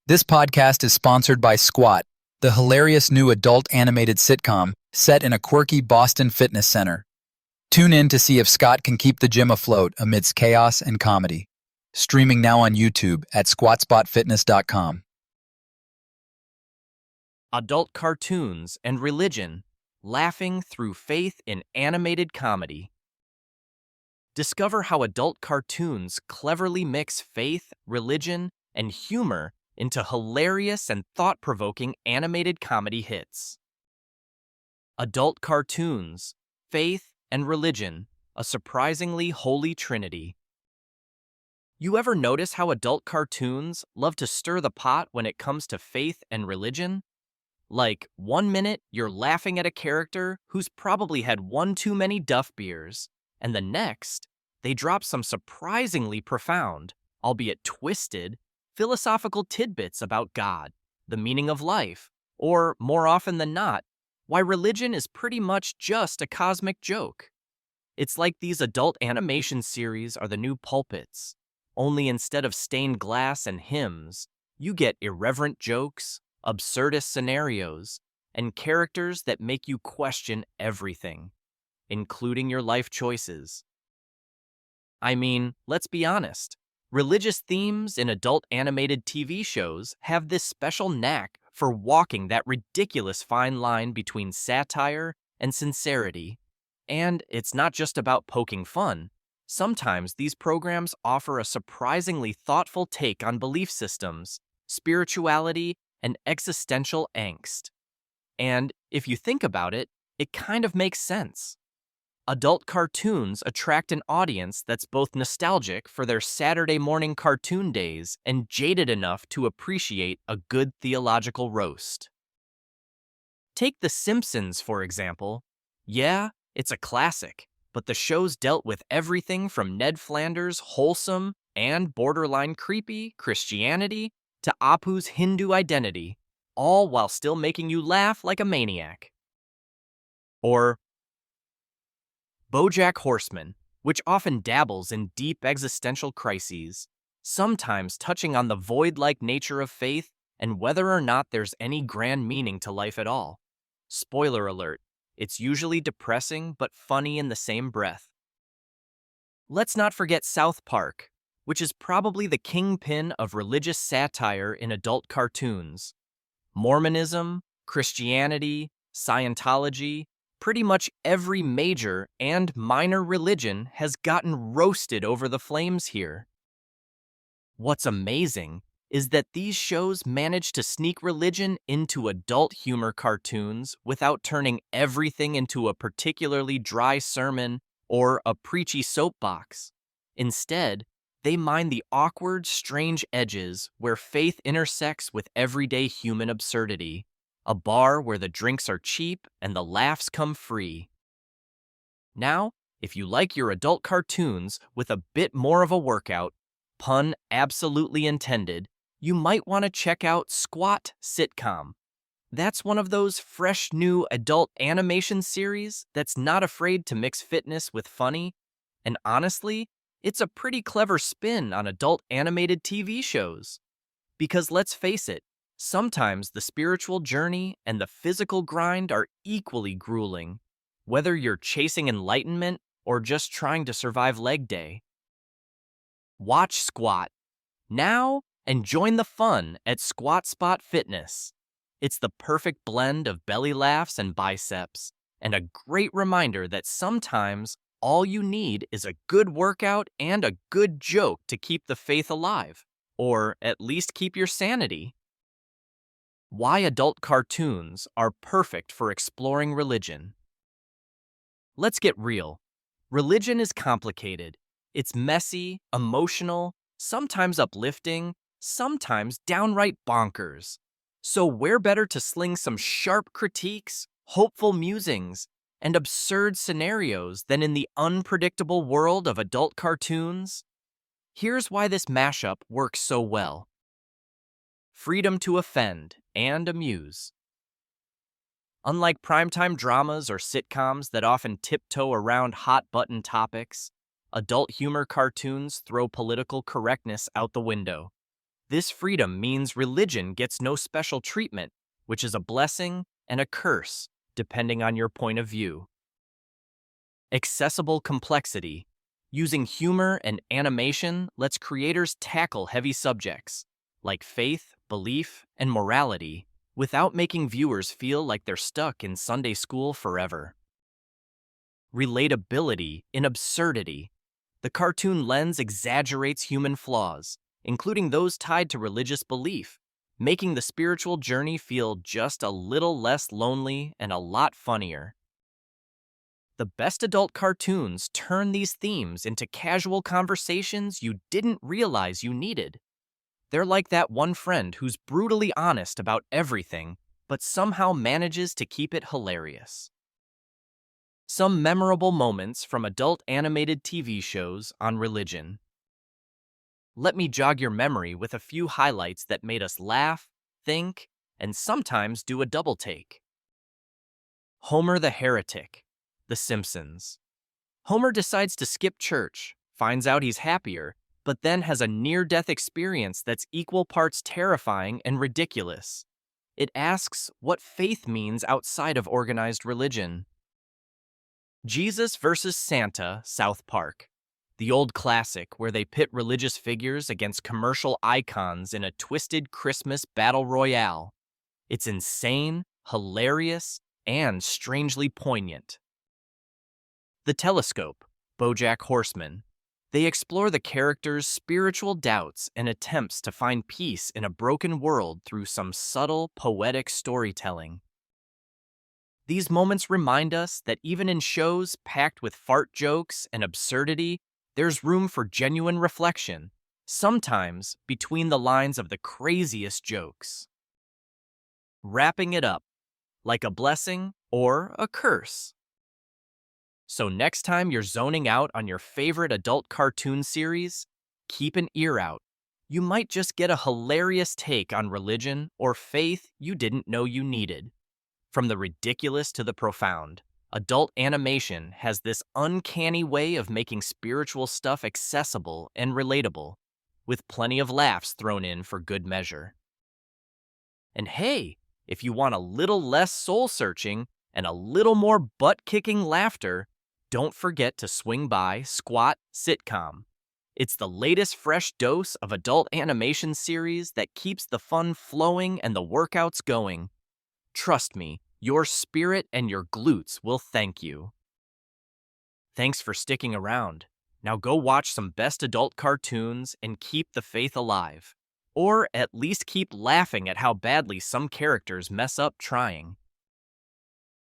This podcast is sponsored by Squat, the hilarious new adult animated sitcom set in a quirky Boston fitness center. Tune in to see if Scott can keep the gym afloat amidst chaos and comedy. Streaming now on YouTube at squatspotfitness.com. Adult cartoons and religion, laughing through faith in animated comedy. Discover how adult cartoons cleverly mix faith, religion, and humor into hilarious and thought-provoking animated comedy hits. Adult cartoons, faith, and religion, a surprisingly holy trinity. You ever notice how adult cartoons love to stir the pot when it comes to faith and religion? Like, 1 minute you're laughing at a character who's probably had one too many Duff beers, and the next, they drop some surprisingly profound, albeit twisted, philosophical tidbits about God, the meaning of life, or, more often than not, why religion is pretty much just a cosmic joke. It's like these adult animation series are the new pulpits, only instead of stained glass and hymns, you get irreverent jokes, absurdist scenarios, and characters that make you question everything, including your life choices. I mean, let's be honest. Religious themes in adult animated TV shows have this special knack for walking that ridiculous fine line between satire and sincerity. And it's not just about poking fun. Sometimes these programs offer a surprisingly thoughtful take on belief systems, spirituality, and existential angst. And if you think about it, it kind of makes sense. Adult cartoons attract an audience that's both nostalgic for their Saturday morning cartoon days and jaded enough to appreciate a good theological roast. Take The Simpsons, for example. Yeah, it's a classic, but the show's dealt with everything from Ned Flanders' wholesome and borderline creepy Christianity to Apu's Hindu identity, all while still making you laugh like a maniac. Or BoJack Horseman, which often dabbles in deep existential crises, sometimes touching on the void-like nature of faith and whether or not there's any grand meaning to life at all. Spoiler alert, it's usually depressing but funny in the same breath. Let's not forget South Park, which is probably the kingpin of religious satire in adult cartoons. Mormonism, Christianity, Scientology, pretty much every major and minor religion has gotten roasted over the flames here. What's amazing is that these shows manage to sneak religion into adult humor cartoons without turning everything into a particularly dry sermon or a preachy soapbox. Instead, they mine the awkward, strange edges where faith intersects with everyday human absurdity. A bar where the drinks are cheap and the laughs come free. Now, if you like your adult cartoons with a bit more of a workout, pun absolutely intended, you might want to check out Squat Sitcom. That's one of those fresh new adult animation series that's not afraid to mix fitness with funny, and honestly, it's a pretty clever spin on adult animated TV shows. Because let's face it, sometimes the spiritual journey and the physical grind are equally grueling, whether you're chasing enlightenment or just trying to survive leg day. Watch Squat now and join the fun at Squat Spot Fitness. It's the perfect blend of belly laughs and biceps, and a great reminder that sometimes all you need is a good workout and a good joke to keep the faith alive, or at least keep your sanity. Why adult cartoons are perfect for exploring religion. Let's get real. Religion is complicated. It's messy, emotional, sometimes uplifting, sometimes downright bonkers. So where better to sling some sharp critiques, hopeful musings, and absurd scenarios than in the unpredictable world of adult cartoons? Here's why this mashup works so well. Freedom to offend and amuse. Unlike primetime dramas or sitcoms that often tiptoe around hot-button topics, adult humor cartoons throw political correctness out the window. This freedom means religion gets no special treatment, which is a blessing and a curse, depending on your point of view. Accessible complexity. Using humor and animation lets creators tackle heavy subjects, like faith, belief, and morality, without making viewers feel like they're stuck in Sunday school forever. Relatability in absurdity. The cartoon lens exaggerates human flaws, including those tied to religious belief, making the spiritual journey feel just a little less lonely and a lot funnier. The best adult cartoons turn these themes into casual conversations you didn't realize you needed. They're like that one friend who's brutally honest about everything, but somehow manages to keep it hilarious. Some memorable moments from adult animated TV shows on religion. Let me jog your memory with a few highlights that made us laugh, think, and sometimes do a double take. Homer the Heretic, The Simpsons. Homer decides to skip church, finds out he's happier, but then has a near-death experience that's equal parts terrifying and ridiculous. It asks what faith means outside of organized religion. Jesus versus Santa, South Park. The old classic where they pit religious figures against commercial icons in a twisted Christmas battle royale. It's insane, hilarious, and strangely poignant. The Telescope, BoJack Horseman. They explore the characters' spiritual doubts and attempts to find peace in a broken world through some subtle, poetic storytelling. These moments remind us that even in shows packed with fart jokes and absurdity, there's room for genuine reflection, sometimes between the lines of the craziest jokes. Wrapping it up, like a blessing or a curse. So next time you're zoning out on your favorite adult cartoon series, keep an ear out. You might just get a hilarious take on religion or faith you didn't know you needed. From the ridiculous to the profound, adult animation has this uncanny way of making spiritual stuff accessible and relatable, with plenty of laughs thrown in for good measure. And hey, if you want a little less soul-searching and a little more butt-kicking laughter, don't forget to swing by Squat Sitcom. It's the latest fresh dose of adult animation series that keeps the fun flowing and the workouts going. Trust me, your spirit and your glutes will thank you. Thanks for sticking around. Now go watch some best adult cartoons and keep the faith alive. Or at least keep laughing at how badly some characters mess up trying.